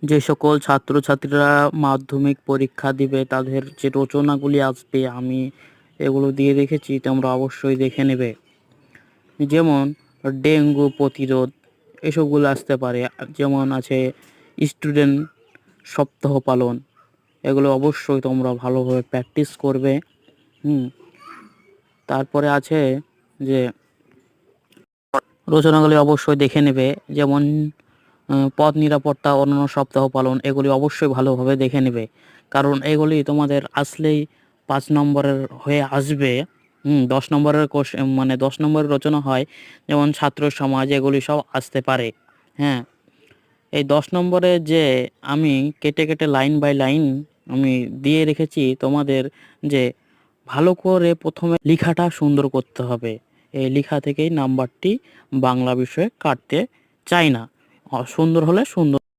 যে সকল ছাত্রছাত্রীরা মাধ্যমিক পরীক্ষা দিবে তাদের যে রচনাগুলি আসবে আমি এগুলো দিয়ে রেখেছি, তোমরা অবশ্যই দেখে নেবে। যেমন ডেঙ্গু প্রতিরোধ এসবগুলো আসতে পারে, যেমন আছে স্টুডেন্ট সপ্তাহ পালন, এগুলো অবশ্যই তোমরা ভালোভাবে প্র্যাকটিস করবে। তারপরে আছে যে রচনাগুলি অবশ্যই দেখে নেবে, যেমন পথ নিরাপত্তা, অন্যান্য সপ্তাহ পালন, এগুলি অবশ্যই ভালোভাবে দেখে নেবে, কারণ এগুলি তোমাদের আসলেই 5 নম্বরের হয়ে আসবে। 10 নম্বরের মানে 10 নম্বরের রচনা হয়, যেমন ছাত্র সমাজ, এগুলি সব আসতে পারে। হ্যাঁ, এই 10 নম্বরে যে আমি কেটে কেটে লাইন বাই লাইন আমি দিয়ে রেখেছি তোমাদের, যে ভালো করে প্রথমে লেখাটা সুন্দর করতে হবে। এই লেখা থেকেই নাম্বারটি বাংলা বিষয়ে কাটতে চাই না, সুন্দর হলে সুন্দর